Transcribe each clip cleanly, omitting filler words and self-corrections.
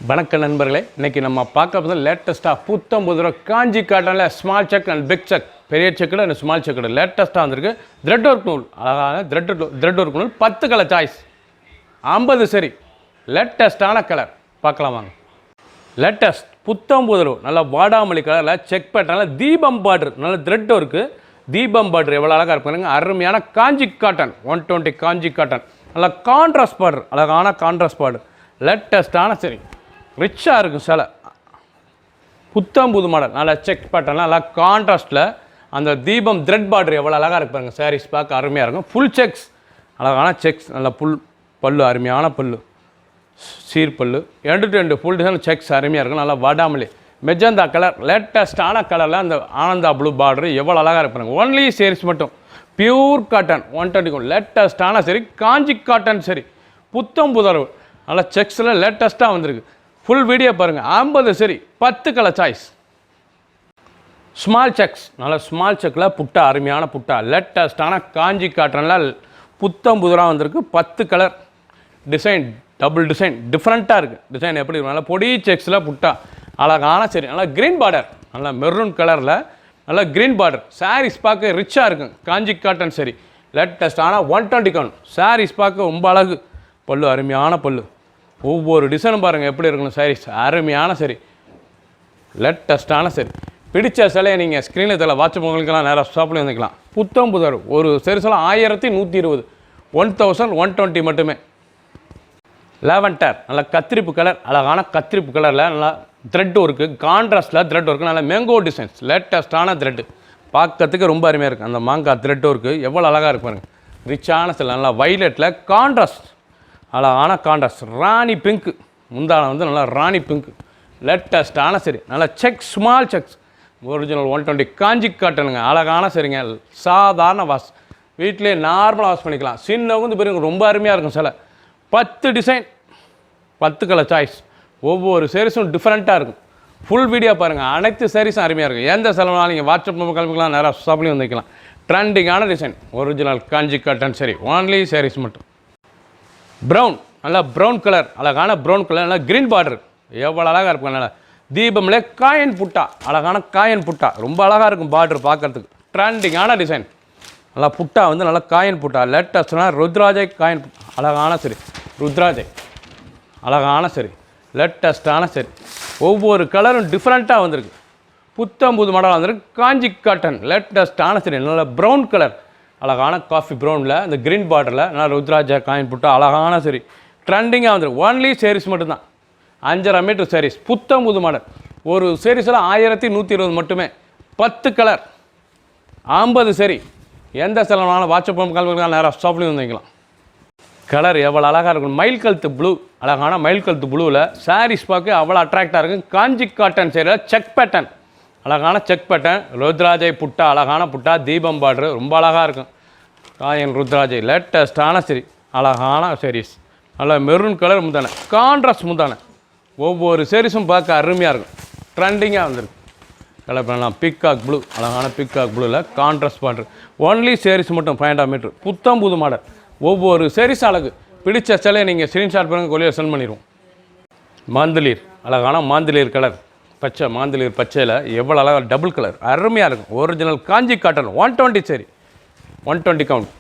வணக்கம் நண்பர்களே, இன்றைக்கி நம்ம பார்க்க போகிறது லேட்டஸ்ட்டாக புத்தம் புது காஞ்சி காட்டனில் small check and big check, பெரிய செக்குடு அண்ட் ஸ்மால் செக்குடு லேட்டஸ்ட்டாக வந்திருக்கு. த்ரெட் ஒர்க் நூல், அழகான த்ரெட் ஒர்க் நூல் 10 கலர் சாய்ஸ் 50 சரி. லேட்டஸ்ட்டான கலர் பார்க்கலாம் வாங்க. லேட்டஸ்ட் புத்தம் புது நல்ல வாடாமல்லி கலரில் செக் பேட்டர்னில் தீபம் பார்டர், நல்ல த்ரெட் ஒர்க்கு தீபம் பார்டர் எவ்வளோ அழகாக இருப்பாங்க. அருமையான காஞ்சி காட்டன் 120 காஞ்சி காட்டன், நல்ல கான்ட்ராஸ்ட் பார்டர், அழகான கான்ட்ராஸ்ட் பார்டர், லேட்டஸ்ட்டான சரி, ரிச்சாக இருக்கும் சிலை. புத்தம் புது மாடல், நல்லா செக் பேட்டர்ன், நல்லா கான்ட்ராஸ்ட்டில் அந்த தீபம் த்ரெட் பார்டர் எவ்வளோ அழகாக இருப்பாங்க. சாரீஸ் பார்க்க அருமையாக இருக்கும். ஃபுல் செக்ஸ், அழகான செக்ஸ், நல்ல பல்லு அருமையான பல்லு, சீர்பல்லு, 2 to 2 ஃபுல் டிசைன் செக்ஸ் அருமையாக இருக்கும். நல்லா வாடாமல்லி மெஜந்தா கலர், லேட்டஸ்ட்டான கலரில் அந்த ஆனந்தா ப்ளூ பார்டர் எவ்வளோ அழகாக இருப்பாங்க. ஒன்லி சேரீஸ் மட்டும் பியூர் காட்டன் 120, லேட்டஸ்ட்டான சரி காஞ்சி காட்டன் சரி, புத்தம் புதரவு, நல்லா செக்ஸில் லேட்டஸ்ட்டாக வந்திருக்கு. ஃபுல் வீடியோ பாருங்கள். 50 சரி 10 கலர் சாய்ஸ். ஸ்மால் செக்ஸ், நல்லா ஸ்மால் செக்கில் புட்டா, அருமையான புட்டா, லேட்டஸ்ட்டான காஞ்சி காட்டனில் புத்தம் புதுராக வந்திருக்கு. 10 கலர் டிசைன், டபுள் டிசைன், டிஃப்ரெண்ட்டாக இருக்குது. டிசைன் எப்படி இருக்கும், நல்லா பொடி செக்ஸில் புட்டா, அழகான சரி, நல்லா க்ரீன் பார்டர், நல்லா மெரூன் கலரில் நல்லா க்ரீன் பார்டர். சாரீஸ் பார்க்க ரிச்சாக இருக்கும். காஞ்சி காட்டன் சரி, லேட்டஸ்ட்டான 120 கவுண்ட். சாரீஸ் பார்க்க ரொம்ப அழகு, பல்லு அருமையான பல்லு, ஒவ்வொரு டிசைனும் பாருங்கள் எப்படி இருக்கணும். சாரீஸ் அருமையான சரி, லேட்டஸ்ட்டான சரி. பிடிச்ச சிலையை நீங்கள் ஸ்க்ரீனில் தெரியல வாட்ஸ்அப் உங்களுக்கெல்லாம் நேராக ஷாப்பில் வந்துக்கலாம். புத்தம் புதர் ஒரு சரிசலம் 1120, 1120 மட்டுமே. லாவெண்டர், நல்லா கத்திரிப்பு கலர், அழகான கத்திரிப்பு கலரில் நல்லா த்ரெட் ஒர்க்கு, கான்ட்ராஸ்டில் த்ரெட் ஒர்க்கு, நல்லா மேங்கோ டிசைன்ஸ், லேட்டஸ்ட்டான த்ரெட்டு பார்க்கறதுக்கு ரொம்ப அருமையாக இருக்குது. அந்த மாங்காய் த்ரெட் ஒர்க்கு எவ்வளோ அழகாக இருக்கு பாருங்கள். ரிச்சான சில நல்லா வைலட்டில் கான்ட்ராஸ்ட், அழகான கான்ட்ராஸ்ட், ராணி பிங்க்கு முந்தான வந்து நல்லா ராணி பிங்க்கு, லேட்டஸ்ட்டான சரி, நல்லா செக் ஸ்மால் செக்ஸ், ஒரிஜினல் 120 காஞ்சி காட்டனுங்க, அழகான சரிங்க. சாதாரண வாஷ், வீட்டிலே நார்மலாக வாஷ் பண்ணிக்கலாம். சின்னவங்க பெரிய ரொம்ப அருமையாக இருக்கும் சில. 10 டிசைன் 10 கலர் சாய்ஸ், ஒவ்வொரு சேரீஸும் டிஃப்ரெண்ட்டாக இருக்கும். ஃபுல் வீடியோ பாருங்கள். அனைத்து சேரீஸும் அருமையாக இருக்கும். எந்த செலவுனாலும் நீங்கள் வாட்ஸ்அப் நம்பர் கிளம்பிக்கலாம், நேராக ஷாப்லேயும் வந்துக்கலாம். ட்ரெண்டிங்கான டிசைன், ஒரிஜினல் காஞ்சி காட்டன் சரி, ஒன்லி சேரீஸ் மட்டும். ப்ரௌன், நல்லா ப்ரௌன் கலர், அழகான ப்ரௌன் கலர், நல்லா க்ரீன் பார்டர் எவ்வளோ அழகாக இருக்கும். நல்லா தீபம்லே காயன் புட்டா, அழகான காயன் புட்டா, ரொம்ப அழகாக இருக்கும் பார்டர் பார்க்குறதுக்கு. ட்ரெண்டிங்கான டிசைன், நல்லா புட்டா வந்து நல்லா காயன் புட்டா, லேட்டஸ்ட்னா ருத்ராஜை காயன், அழகான சரி, ருத்ராஜை அழகான சரி, லேட்டஸ்ட்டான சரி. ஒவ்வொரு கலரும் டிஃப்ரெண்ட்டாக வந்திருக்கு. புத்தம் புது மாடல் வந்திருக்கு. காஞ்சி காட்டன் லேட்டஸ்ட்டான சரி, நல்ல ப்ரௌன் கலர், அழகான காஃபி ப்ரௌனில் அந்த க்ரீன் பார்டரில் நல்லா ருத்ராஜா காயின் புட்டா, அழகான சரி, ட்ரெண்டிங்காக வந்துருக்கு. ஒன்லி சேரீஸ் மட்டும்தான். 5.5 மீட்டர் சாரீஸ், புத்தம் புது மாடல். ஒரு சேரீஸில் 1120 மட்டுமே. 10 கலர் 50 சரி. எந்த செலவுனாலும் வாட்ஸ்அப் கால் நேராக ஷாப்லேயும் வந்துக்கலாம். கலர் எவ்வளோ அழகாக இருக்கும். மயில் கழுத்து ப்ளூ, அழகான மயில் கழுத்து ப்ளூவில் சாரீஸ் பார்க்க அவ்வளோ அட்ராக்டாக இருக்கும். காஞ்சி காட்டன் சேரில் செக் பேட்டன், அழகான செக் பேட்டன், ருத்ராஜை புட்டா, அழகான புட்டா, தீபம் பார்டரு ரொம்ப அழகாக இருக்கும். காயன் ருத்ராஜை லேட்டஸ்ட்டான சரி, அழகான சாரீஸ், நல்லா மெரூன் கலர் முந்தான, கான்ட்ராஸ்ட் முந்தான, ஒவ்வொரு சாரீஸும் பார்க்க அருமையாக இருக்கும். ட்ரெண்டிங்காக வந்துருக்கு. கலர் பண்ணலாம். பிக்காக் ப்ளூ, அழகான பிக்காக் ப்ளூவில் கான்ட்ராஸ்ட் பார்டர். ஒன்லி சாரீஸ் மட்டும் 5.5 மீட்டர், புத்தம் புது மாடல். ஒவ்வொரு சாரீஸ் அழகு. பிடிச்ச சிலையை நீங்கள் ஸ்க்ரீன்ஷாட் பண்ணுங்கள், கொலியை சென்ட் பண்ணிடுவோம். மாந்தளிர், அழகான மாந்தளிர் கலர் பச்சை, மாந்தளிர் பச்சையில் எவ்வளோ அழகாக டபுள் கலர் அருமையாக இருக்கும். ஒரிஜினல் காஞ்சி காட்டன் 120 சரி, 120 கவுண்ட்,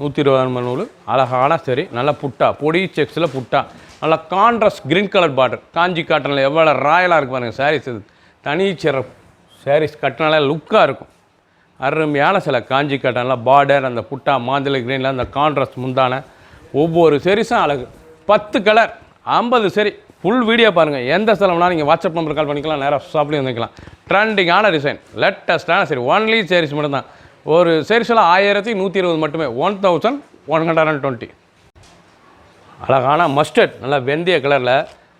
120 நூல், அழகான சரி, நல்லா புட்டா, பொடி செக்ஸில் புட்டா, நல்லா கான்ட்ராஸ்ட் க்ரீன் கலர் பார்டர். காஞ்சி காட்டனில் எவ்வளோ ராயலாக இருக்கு பாருங்கள். சாரீஸ் இது தனி சிறப்பு. சாரீஸ் கட்டினால லுக்காக இருக்கும். அருமையான சில காஞ்சி காட்டனில் பார்டர், அந்த புட்டா மாந்தளி க்ரீனில் அந்த கான்ட்ராஸ்ட் முந்தான, ஒவ்வொரு சாரீஸும் அழகு. 10 கலர் 50 சரி. ஃபுல் வீடியோ பாருங்கள். எந்த செலவுனா நீங்கள் வாட்ஸ்அப் நம்பர் கால் பண்ணிக்கலாம், நேராக ஷாப்லேயும் வந்துக்கலாம். ட்ரெண்டிங்கான டிசைன், லேட்டஸ்ட்டான சரி, ஒன்லி சாரீஸ் மட்டும் தான். ஒரு சாரீஸில் 1120 மட்டுமே, 1120. அழகான மஸ்டர்ட், நல்லா வெந்தய கலரில்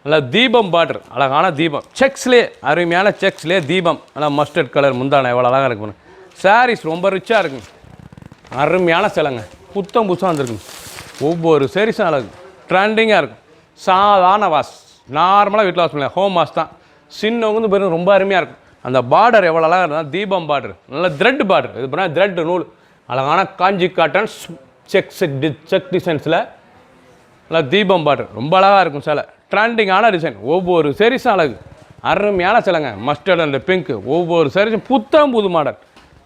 நல்லா தீபம் பார்டர், அழகான தீபம் செக்ஸ்லேயே, அருமையான செக்ஸ்லேயே தீபம், நல்லா மஸ்டர்ட் கலர் முந்தான எவ்வளோ அழகாக இருக்குங்க. சாரீஸ் ரொம்ப ரிச்சாக இருக்குங்க. அருமையான சிலைங்க, புத்தம் புதுசாக வந்துருக்குங்க. ஒவ்வொரு சாரீஸும் அழகு, ட்ரெண்டிங்காக இருக்கும். சாதாரண வாஷ், நார்மலாக வீட்டில் வாஷ் பண்ணலாம். ஹோம் வாஷ் தான். சின்னவங்க வந்து பெரும் ரொம்ப அருமையாக இருக்கும். அந்த பார்டர் எவ்வளோ அழகாக இருந்தால் தீபம் பார்டர், நல்ல த்ரெட் பார்டர், இது பண்ணால் த்ரெட் நூல், அழகான காஞ்சி காட்டன் செக் டிசைன்ஸில் நல்லா தீபம் பார்டர் ரொம்ப அழகாக இருக்கும் சிலை. ட்ரெண்டிங்கான டிசைன், ஒவ்வொரு சீரிஸும் அழகு, அருமையான சிலைங்க. மஸ்டர்ட் அண்ட் பிங்க், ஒவ்வொரு சீரிஸும் புத்தம் புது மாடல்.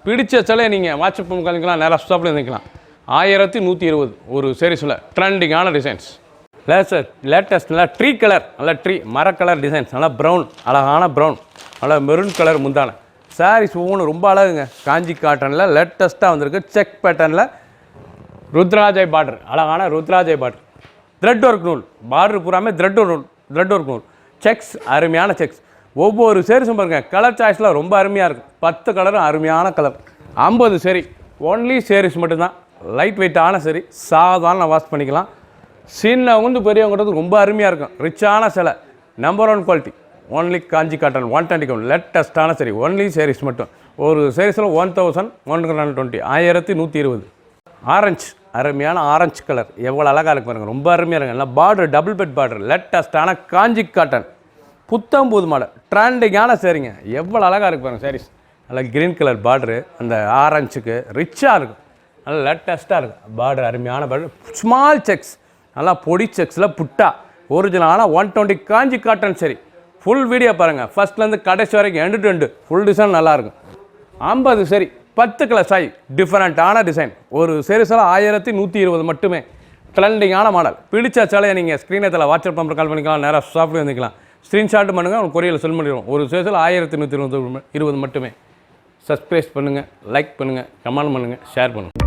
பிடிச்ச சிலையை நீங்கள் வாட்ஸ்அப் பண்ணிக்கலாம், நேராக ஸ்டாப்பில் இருந்துக்கலாம். 1120 ஒரு சீரிஸில் ட்ரெண்டிங்கான டிசைன்ஸ். லேசர் லேட்டஸ்ட்டில் ட்ரீ கலர், நல்ல ட்ரீ மர கலர் டிசைன்ஸ், நல்லா ப்ரௌன், அழகான ப்ரௌன், நல்லா மெரூன் கலர் முந்தான சாரீஸ் ஒவ்வொன்று ரொம்ப அழகுங்க. காஞ்சி காட்டனில் லேட்டஸ்ட்டாக வந்திருக்கு. செக் பேட்டர்னில் ருத்ராஜை பார்டர், அழகான ருத்ராஜை பார்டர், த்ரெட் ஒர்க் நூல், பார்டர் பூராமே த்ரெட் ஒர்க் நூல், செக்ஸ், அருமையான செக்ஸ். ஒவ்வொரு சேரீஸும் பாருங்கள், கலர் சாய்ஸில் ரொம்ப அருமையாக இருக்கும். 10 கலரும் அருமையான கலர். 50 சரி, ஒன்லி சேரீஸ் மட்டும்தான். லைட் வெயிட்டான சரி, சாதாரண வாஷ் பண்ணிக்கலாம். சின்னவங்க பெரியவங்கிறது ரொம்ப அருமையாக இருக்கும். ரிச்சான சிலை, நம்பர் 1 குவாலிட்டி, ஒன்லி காஞ்சி காட்டன் 120 கவுண்ட், லேட்டஸ்ட்டான சரி, ஒன்லி சேரீஸ் மட்டும். ஒரு சேரீஸில் 1120, 1120. ஆரஞ்சு, அருமையான ஆரஞ்சு கலர், எவ்வளோ அழகாக இருக்கு பாருங்கள், ரொம்ப அருமையாக இருக்குங்க. நல்லா பார்டர், டபுள் பெட் பார்டர், லேட்டஸ்ட்டான காஞ்சி காட்டன், புத்தம்பூது மாடல், ட்ரெண்டிங்கான சரிங்க. எவ்வளோ அழகாக இருக்கு பாருங்கள் சாரீஸ். நல்லா க்ரீன் கலர் பார்டரு, அந்த ஆரஞ்சுக்கு ரிச்சாக இருக்கும், நல்லா லேட்டஸ்ட்டாக இருக்கும். பார்டர் அருமையான பார்டர், ஸ்மால் செக்ஸ், நல்லா பொடி செக்ஸில் புட்டா, ஒரிஜினலான 120 காஞ்சி காட்டன் சரி. ஃபுல் வீடியோ பாருங்கள், ஃபஸ்ட்லேருந்து கடைசி வரைக்கும் end to end full design நல்லாயிருக்கும். 50 சரி, 10 கலர் சாய், டிஃப்ரெண்ட்டான டிசைன். ஒரு சீரிஸில் 1120 மட்டுமே. ட்ரெண்டிங்கான மாடல். பிடிச்ச சேலையை நீங்கள் ஸ்க்ரீனத்தில் வாட்ஸ்அப் நம்பர் கால் பண்ணிக்கலாம், நேராக ஷாப்பில் வந்துக்கலாம். ஸ்க்ரீன்ஷாட் பண்ணுங்கள், உங்களுக்கு கொரியரில் செல் பண்ணிடுவோம். ஒரு சீரிஸில் 1120 மட்டுமே. சப்ஸ்கிரைப் பண்ணுங்கள், லைக் பண்ணுங்கள், கமெண்ட் பண்ணுங்கள், ஷேர் பண்ணுங்கள்.